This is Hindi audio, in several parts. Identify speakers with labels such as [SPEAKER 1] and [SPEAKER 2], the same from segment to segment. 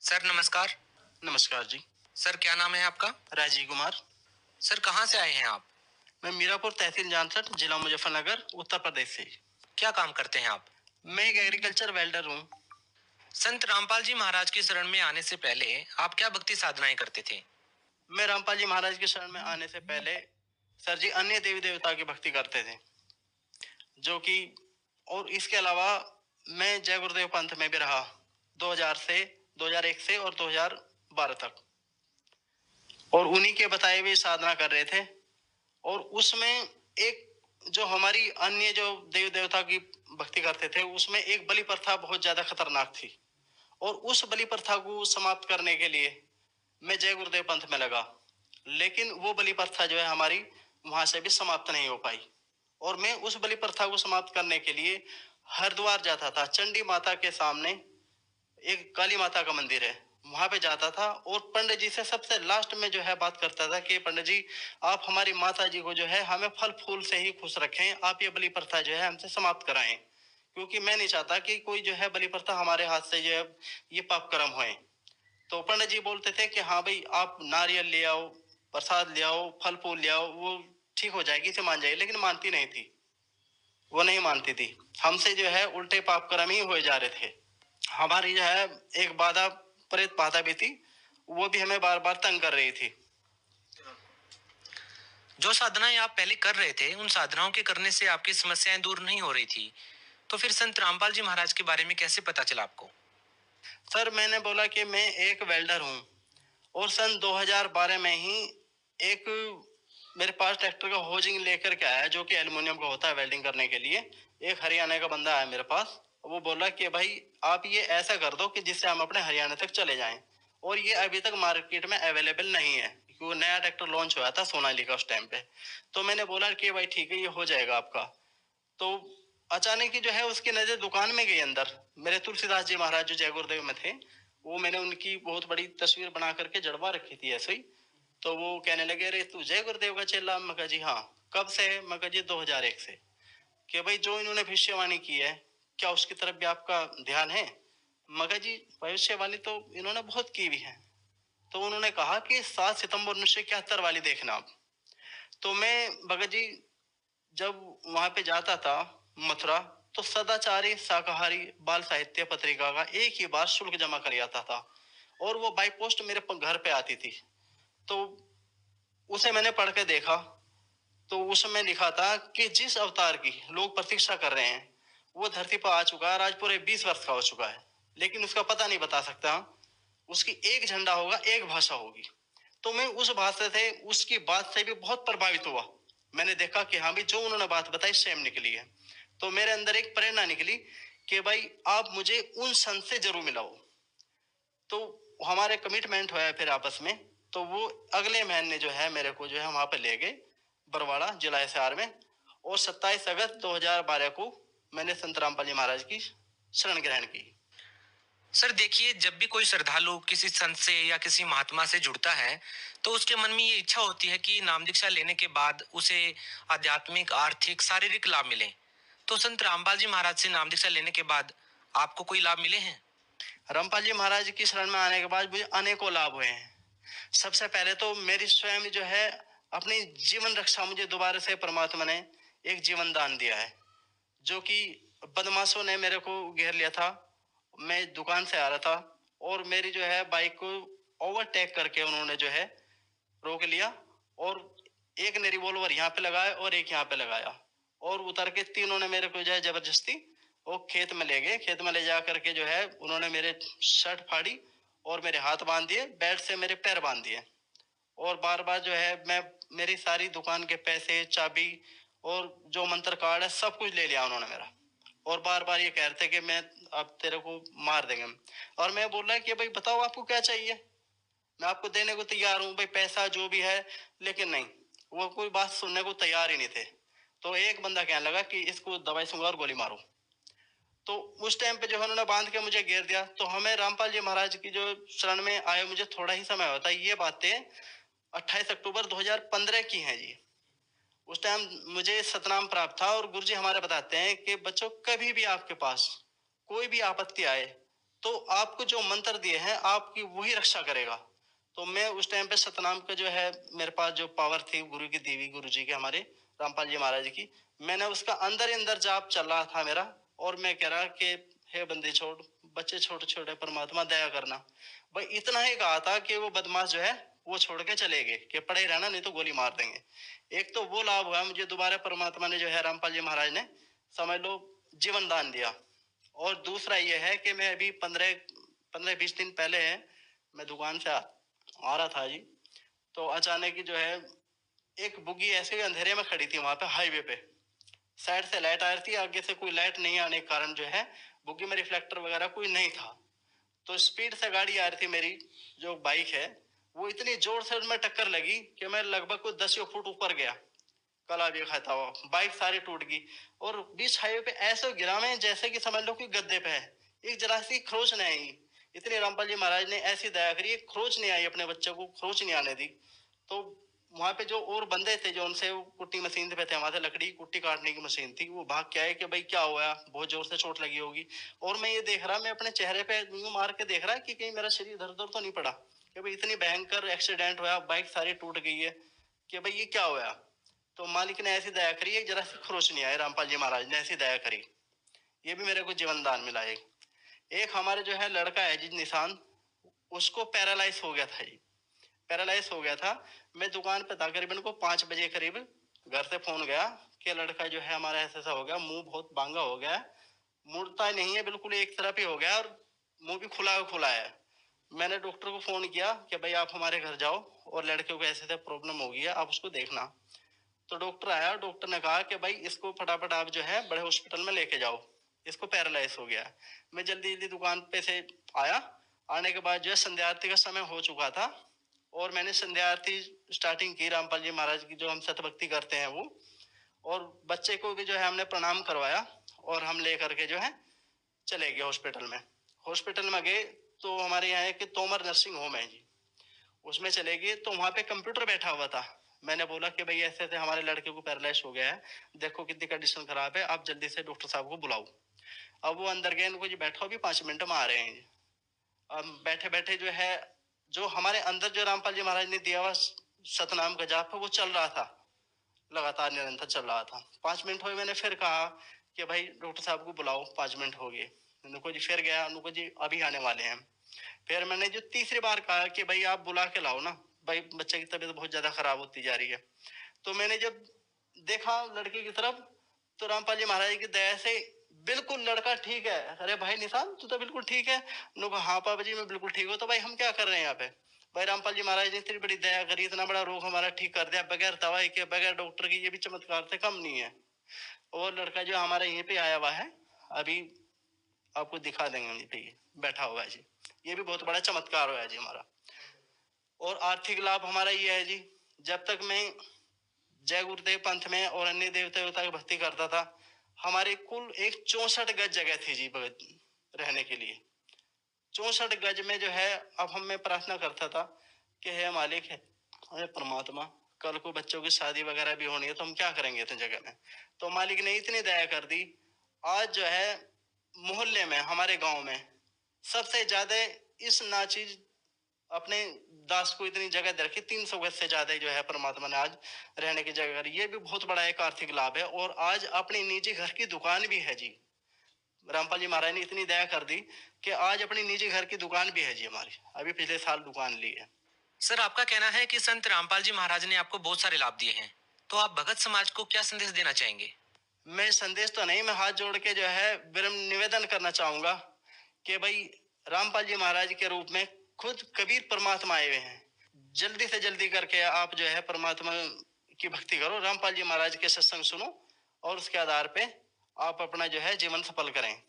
[SPEAKER 1] सर नमस्कार।
[SPEAKER 2] नमस्कार जी।
[SPEAKER 1] सर क्या नाम है आपका?
[SPEAKER 2] राजीव कुमार।
[SPEAKER 1] सर कहाँ से आए हैं आप?
[SPEAKER 2] मैं मीरापुर तहसील जानसठ, जिला मुजफ्फरनगर, उत्तर प्रदेश से।
[SPEAKER 1] क्या काम करते हैं आप?
[SPEAKER 2] मैं एक एग्रीकल्चर वेल्डर हूँ।
[SPEAKER 1] संत रामपाल जी महाराज की शरण में आने से पहले आप क्या भक्ति साधनाएं करते थे?
[SPEAKER 2] मैं रामपाल जी महाराज की शरण में आने से पहले सर जी अन्य देवी देवता की भक्ति करते थे, जो कि और इसके अलावा मैं जय गुरुदेव पंथ में भी रहा 2000 से 2001 से और 2012 तक, और उन्हीं के बताए हुए साधना कर रहे थे। और उसमें एक जो हमारी अन्य जो देवी देवता की भक्ति करते थे, उसमें एक बलि प्रथा बहुत ज्यादा खतरनाक थी। और उस बलि प्रथा को समाप्त करने के लिए मैं जय गुरुदेव पंथ में लगा, लेकिन वो बलि प्रथा जो है हमारी वहां से भी समाप्त नहीं हो पाई। और मैं उस बलि प्रथा को समाप्त करने के लिए हरिद्वार जाता था। चंडी माता के सामने एक काली माता का मंदिर है, वहां पे जाता था और पंडित जी से सबसे लास्ट में जो है बात करता था कि पंडित जी, आप हमारी माता जी को जो है हमें फल फूल से ही खुश रखें, आप ये बलि प्रथा जो है हमसे समाप्त कराएं, क्योंकि मैं नहीं चाहता कि कोई जो है बलि प्रथा हमारे हाथ से जो है ये पाप कर्म होए। तो पंडित जी बोलते थे कि हाँ भाई, आप नारियल ले आओ, प्रसाद ले आओ, फल फूल ले आओ, वो ठीक हो जाएगी, इसे मान जाएगी। लेकिन मानती नहीं थी, वो नहीं मानती थी। हमसे जो है उल्टे पाप कर्म ही हुए जा रहे थे। हमारी जो है एक बाधा, प्रेत बाधा भी थी, वो भी हमें बार बार तंग कर रही थी।
[SPEAKER 1] जो साधनाएं आप पहले कर रहे थे उन साधनाओं के करने से आपकी समस्याएं दूर नहीं हो रही थी, तो फिर संत रामपाल जी महाराज के बारे में कैसे पता चला आपको?
[SPEAKER 2] सर मैंने बोला कि मैं एक वेल्डर हूँ, और सन 2012 में ही एक मेरे पास ट्रैक्टर का होजिंग लेकर के आया, जो कि एल्युमिनियम का होता है वेल्डिंग करने के लिए। एक हरियाणा का बंदा आया मेरे पास, वो बोला कि भाई आप ये ऐसा कर दो कि जिससे हम अपने हरियाणा तक चले जाएं, और ये अभी तक मार्केट में अवेलेबल नहीं है, क्योंकि वो नया ट्रैक्टर लॉन्च हुआ था सोनालिका उस टाइम पे। तो मैंने बोला कि भाई ठीक है, ये हो जाएगा आपका। तो अचानक ही जो है उसकी नजर दुकान में गई अंदर। मेरे तुलसीदास जी महाराज जो जय गुरुदेव में थे, वो मैंने उनकी बहुत बड़ी तस्वीर बना करके जड़वा रखी थी ऐसे ही। तो वो कहने लगे, अरे तू जय गुरुदेव का चेला? मैं कहा जी हाँ। कब से? मैं कहा जी 2001 से। कि भाई जो इन्होंने भविष्यवाणी की है, क्या उसकी तरफ भी आपका ध्यान है? मैं कहा जी भविष्यवाणी तो इन्होंने बहुत की भी है। तो उन्होंने कहा कि 7 सितंबर 1971 वाली देखना आप। तो मैं भगत जी जब वहां पे जाता था मथुरा, तो सदाचारी शाकाहारी बाल साहित्य पत्रिका का एक ही बार शुल्क जमा कर आता था, और वो बाई पोस्ट मेरे घर पे आती थी। तो उसे मैंने पढ़ के देखा, तो उसमें लिखा था कि जिस अवतार की लोग प्रतीक्षा कर रहे हैं वो धरती पर आ चुका है, आज पूरे 20 वर्ष का हो चुका है, लेकिन उसका पता नहीं बता सकता। उसकी एक झंडा होगा, एक भाषा होगी। तो मैं उस भाषा से, उसकी बात से भी बहुत प्रभावित हुआ। मैंने देखा कि हाँ भाई, जो उन्होंने बात बताई सेम निकली है। तो मेरे अंदर एक प्रेरणा निकली कि भाई आप मुझे उन संत से जरूर मिलाओ। तो हमारे कमिटमेंट हुआ फिर आपस में। तो वो अगले महीने जो है मेरे को जो है वहां पे ले गए, बरवाड़ा जिला हिसार में। और 27 अगस्त 2012 को मैंने संत रामपाल जी महाराज की शरण ग्रहण की।
[SPEAKER 1] सर देखिए, जब भी कोई श्रद्धालु किसी संत से या किसी महात्मा से जुड़ता है तो उसके मन में ये इच्छा होती है कि नाम दीक्षा लेने के बाद उसे आध्यात्मिक, आर्थिक, शारीरिक लाभ मिले। तो संत रामपाल जी महाराज से नाम दीक्षा लेने के बाद आपको कोई लाभ मिले हैं?
[SPEAKER 2] रामपाल जी महाराज की शरण में आने के बाद मुझे अनेकों लाभ हुए हैं। सबसे पहले तो मेरी स्वयं जो है अपनी जीवन रक्षा, मुझे दोबारा से परमात्मा ने एक जीवन दान दिया है। जो कि बदमाशों ने मेरे को घेर लिया था, मैं दुकान से आ रहा था, और मेरी जो है बाइक को ओवरटेक करके उन्होंने जो है रोक लिया, और एक ने रिवॉल्वर यहाँ पे लगाया और एक यहाँ पे लगाया, और उतर के तीनों ने मेरे को जो है जबरदस्ती वो खेत में ले गए। खेत में ले जा करके जो है उन्होंने मेरे शर्ट फाड़ी और मेरे हाथ बांध दिए, बेल्ट से मेरे पैर बांध दिए। और बार बार जो है मैं, मेरी सारी दुकान के पैसे, चाबी और जो मंत्र कार्ड है, सब कुछ ले लिया उन्होंने मेरा। और बार बार ये कह रहे थे कि मैं अब तेरे को मार देंगे। और मैं बोल रहा कि भाई बताओ आपको क्या चाहिए, मैं आपको देने को तैयार हूँ भाई, पैसा जो भी है। लेकिन नहीं, वो कोई बात सुनने को तैयार ही नहीं थे। तो एक बंदा कहने लगा कि इसको दवाई सूंगा और गोली मारो। तो उस टाइम पे जो है उन्होंने बांध के मुझे घेर दिया। तो हमें रामपाल जी महाराज की जो शरण में आए मुझे थोड़ा ही समय होता है, ये बातें 28 अक्टूबर 2015 की हैं जी। उस टाइम मुझे सतनाम प्राप्त था, और गुरुजी हमारे बताते हैं कि बच्चों, कभी भी आपके पास कोई भी आपत्ति आए तो आपको जो मंत्र दिए हैं आपकी वही रक्षा करेगा। तो मैं उस टाइम पे सतनाम का जो है मेरे पास जो पावर थी गुरु की देवी, गुरु जी के हमारे रामपाल जी महाराज की, मैंने उसका अंदर ही अंदर जाप चल रहा था मेरा। और मैं कह रहा कि हे बंदी छोड़, बच्चे छोटे छोटे, परमात्मा दया करना। भाई इतना ही कहा था कि वो बदमाश जो है वो छोड़ के चले गए कि पड़े रहना नहीं तो गोली मार देंगे। एक तो वो लाभ हुआ मुझे, दोबारा परमात्मा ने जो है रामपाल जी महाराज ने समझ लो जीवन दान दिया। और दूसरा ये है कि मैं अभी 15-20 दिन पहले है मैं दुकान से आ रहा था जी। तो अचानक ही जो है एक बुग्गी ऐसे ही अंधेरे में खड़ी थी वहां पे हाईवे पे। साइड से लाइट आ रही थी, आगे से कोई लाइट नहीं आने के कारण जो है बुग्गी में रिफ्लेक्टर वगैरह कोई नहीं था। तो स्पीड से गाड़ी आ रही थी मेरी जो बाइक है, वो इतनी जोर से उसमें टक्कर लगी कि मैं लगभग कुछ 10 फुट ऊपर गया। कला भी खाता हुआ बाइक सारी टूट गई। और बीच हाईवे पे ऐसे गिरा में जैसे कि समझ लो कि गद्दे पे है, एक जरा सी खरोच नहीं आई। इतनी रामपाल जी महाराज ने ऐसी दया करी, एक खरोच नहीं आई, अपने बच्चे को खरोच नहीं आने दी। तो वहां पे जो और बंदे थे जो उनसे कुट्टी मशीन पे थे, वहां से लकड़ी कुट्टी काटने की मशीन थी, वो भाग के आए कि भाई क्या हुआ, बहुत जोर से चोट लगी होगी। और मैं ये देख रहा, मैं अपने चेहरे पे यूं मार के देख रहा कि कहीं मेरा शरीर इधर उधर तो नहीं पड़ा, कि भाई इतनी भयंकर एक्सीडेंट हुआ, बाइक सारी टूट गई है, कि भाई ये क्या हुआ। तो मालिक ने ऐसी दया करी, एक जरा सी खरोच नहीं आए, रामपाल जी महाराज ने ऐसी दया करी। ये भी मेरे को जीवन दान मिला। एक हमारे जो है लड़का है जी निशान, उसको पैरालाइज हो गया था जी, पैरालाइज हो गया था। मैं दुकान पे था, करीबन को 5 बजे करीब घर से फोन गया कि लड़का जो है हमारा ऐसा ऐसा हो गया, मुंह बहुत बांगा हो गया है, मुड़ता नहीं है, बिल्कुल एक तरफ ही हो गया और मुंह भी खुला खुला है। मैंने डॉक्टर को फोन किया कि भाई आप हमारे घर जाओ और लड़के को ऐसे ऐसे प्रॉब्लम हो गई है, आप उसको देखना। तो डॉक्टर आया, डॉक्टर ने कहा कि भाई इसको फटाफट आप जो है बड़े हॉस्पिटल में लेके जाओ, इसको पैरालाइज हो गया है। मैं जल्दी जल्दी दुकान पे से आया। आने के बाद जो है संध्या आरती का समय हो चुका था और मैंने संध्या आरती स्टार्टिंग की रामपाल जी महाराज की, जो हम सतभक्ति करते हैं वो। और बच्चे को भी जो है हमने प्रणाम करवाया और हम लेकर के जो है चले गए हॉस्पिटल में। हॉस्पिटल में गए तो हमारे यहाँ एक तोमर नर्सिंग होम है जी, उसमें चले गए तो वहां पे कंप्यूटर बैठा हुआ था। मैंने बोला कि भाई ऐसे ऐसे हमारे लड़के को पैरालाइज हो गया है, देखो कितनी कंडीशन खराब है, आप जल्दी से डॉक्टर साहब को बुलाओ। अब वो अंदर गए, इनको जी बैठो, अभी 5 मिनट में आ रहे हैं जी। अब बैठे बैठे जो है जो हमारे अंदर जो रामपाल जी महाराज ने दिया हुआ सतनाम का जाप है वो चल रहा था, लगातार निरंतर चल रहा था। 5 मिनट हुए, मैंने फिर कहा कि भाई डॉक्टर साहब को बुलाओ, 5 मिनट हो गए। उनको जी फिर गया, उनको जी अभी आने वाले हैं। फिर मैंने जो तीसरी बार कहा कि भाई आप बुला के लाओ ना, भाई बच्चे की तबीयत बहुत ज्यादा खराब होती जा रही है। तो मैंने जब देखा लड़के की तरफ तो रामपाल जी महाराज की दया से बिल्कुल लड़का ठीक है। अरे भाई निशान तू तो बिल्कुल ठीक है। नो कहा हाँ पापा जी मैं बिल्कुल ठीक हूँ। तो भाई हम क्या कर रहे हैं यहाँ पे। भाई रामपाल जी महाराज ने इतनी बड़ी दया करी, इतना बड़ा रोग हमारा ठीक कर दिया बगैर दवाई के, बगैर डॉक्टर की, ये भी चमत्कार से कम नहीं है। और लड़का जो हमारा यहीं पे आया हुआ है, अभी आपको दिखा देंगे वहीं पे, बैठा हुआ है जी। ये भी बहुत बड़ा चमत्कार हुआ है जी हमारा। और आर्थिक लाभ हमारा ये है जी, जब तक मैं जय गुरुदेव पंथ में और अन्य देवता देवता की भक्ति करता था, हमारे कुल एक 64 गज जगह थी जी भगत रहने के लिए। 64 गज में जो है अब हम मैं प्रार्थना करता था कि हे मालिक है, अरे परमात्मा, कल को बच्चों की शादी वगैरह भी होनी है तो हम क्या करेंगे इतनी जगह में। तो मालिक ने इतनी दया कर दी, आज जो है मोहल्ले में हमारे गांव में सबसे ज्यादा इस नाचीज अपने दास को इतनी जगह दे रखी, 300 गज से ज्यादा जो है परमात्मा ने आज रहने की जगह करी। ये भी बहुत बड़ा एक आर्थिक लाभ है। और आज अपनी निजी घर की दुकान भी है जी, रामपाल जी महाराज ने इतनी दया कर दी कि आज अपनी निजी घर की दुकान भी है जी हमारी, अभी पिछले साल दुकान ली है।
[SPEAKER 1] सर आपका कहना है कि संत रामपाल जी महाराज ने आपको बहुत सारे लाभ दिए हैं, तो आप भगत समाज को क्या संदेश देना चाहेंगे?
[SPEAKER 2] मैं संदेश तो नहीं, मैं हाथ जोड़ के जो है विनम्र निवेदन करना चाहूंगा कि भाई रामपाल जी महाराज के रूप में खुद कबीर परमात्मा आए हुए हैं। जल्दी से जल्दी करके आप जो है परमात्मा की भक्ति करो, रामपाल जी महाराज के सत्संग सुनो और उसके आधार पे आप अपना जो है जीवन सफल करें।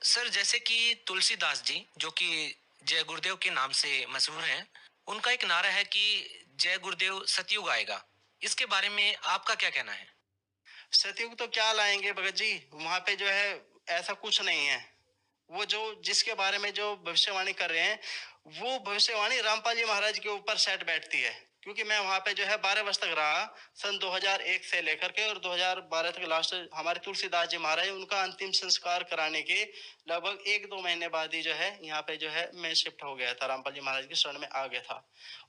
[SPEAKER 1] सर जैसे कि तुलसीदास जी जो कि जय गुरुदेव के नाम से मशहूर हैं, उनका एक नारा है कि जय गुरुदेव सतयुग आएगा। इसके बारे में आपका क्या कहना है?
[SPEAKER 2] सतयुग तो क्या लाएंगे भगत जी, वहां पे जो है ऐसा कुछ नहीं है। वो जो जिसके बारे में जो भविष्यवाणी कर रहे हैं वो भविष्यवाणी रामपाल जी महाराज के ऊपर सेट बैठती है, क्योंकि मैं वहाँ पे जो है 12 वर्ष तक रहा, सन 2001 से लेकर के, और 2012 तक लास्ट हमारे तुलसीदास जी महाराज, उनका अंतिम संस्कार कराने के लगभग 1-2 महीने बाद ही जो है यहाँ पे जो है मैं शिफ्ट हो गया था, रामपाल जी महाराज की शरण में आ गया था।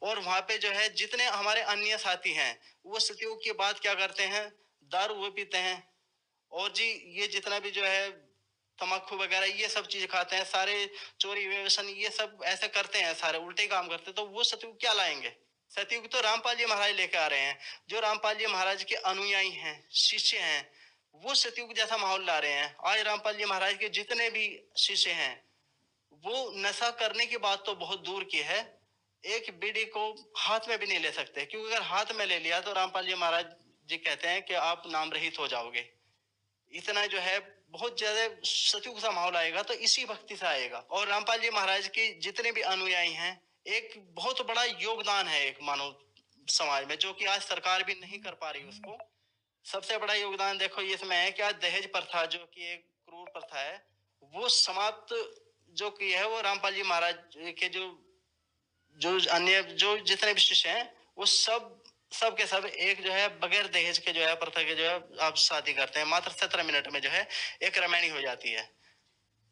[SPEAKER 2] और वहाँ पे जो है जितने हमारे अन्य साथी हैं, वो सतयुग की बात क्या करते हैं, दारू वो पीते हैं, और जी ये जितना भी जो है तम्बाकू वगैरह ये सब चीज खाते हैं, सारे चोरी व्यसन ये सब ऐसे करते हैं, सारे उल्टे काम करते हैं, तो वो सतयुग क्या लाएंगे? सतयुग तो रामपाल जी महाराज लेके आ रहे हैं। जो रामपाल जी महाराज के अनुयायी हैं, शिष्य हैं, वो सतयुग जैसा माहौल ला रहे हैं। आज रामपाल जी महाराज के जितने भी शिष्य हैं, वो नशा करने की बात तो बहुत दूर की है, एक बीड़ी को हाथ में भी नहीं ले सकते, क्योंकि अगर हाथ में ले लिया तो रामपाल जी महाराज जी कहते हैं कि आप नाम रहित हो जाओगे। इतना जो है बहुत ज्यादा सतयुग सा माहौल आएगा, तो इसी भक्ति से आएगा। और रामपाल जी महाराज के जितने भी अनुयायी हैं, एक बहुत बड़ा योगदान है एक मानव समाज में, जो कि आज सरकार भी नहीं कर पा रही उसको। सबसे बड़ा योगदान देखो ये इसमें है कि आज दहेज प्रथा, जो कि एक क्रूर प्रथा है, वो समाप्त जो की है, वो रामपाल जी महाराज के जो जो अन्य जो जितने भी शिष्य हैं, वो सब के सब एक जो है बगैर दहेज के जो है प्रथा के जो है आप शादी करते हैं। मात्र 17 मिनट में जो है एक रामायणी हो जाती है।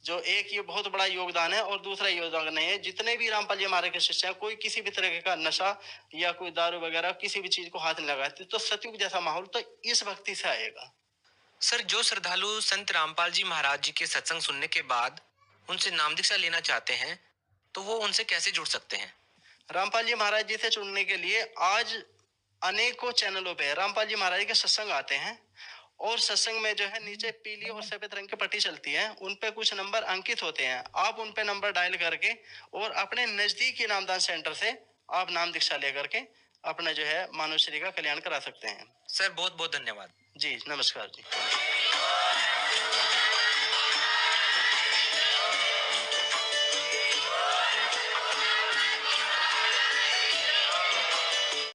[SPEAKER 2] जो एक ये बहुत बड़ा योगदान है। और दूसरा योगदान नहीं है, जितने भी रामपाल जी महाराज के शिष्य हैं, कोई किसी भी तरह का नशा या कोई दारू वगैरह किसी भी चीज को हाथ नहीं लगाते, तो सतयुग जैसा माहौल तो इस भक्ति से आएगा।
[SPEAKER 1] सर, जो श्रद्धालु संत रामपाल जी महाराज जी के सत्संग सुनने के बाद उनसे नाम दीक्षा लेना चाहते हैं, तो वो उनसे कैसे जुड़ सकते हैं?
[SPEAKER 2] रामपाल जी महाराज जी से जुड़ने के लिए आज अनेकों चैनलों पे रामपाल जी महाराज के सत्संग आते हैं, और सत्संग में जो है नीचे पीली और सफेद रंग की पट्टी चलती है, उन पे कुछ नंबर अंकित होते हैं। आप उन पे नंबर डायल करके और अपने नजदीकी नामदान सेंटर से आप नाम दीक्षा लेकर के अपना जो है मानव श्री का कल्याण करा सकते हैं।
[SPEAKER 1] सर, बहुत बहुत धन्यवाद।
[SPEAKER 2] जी नमस्कार जी।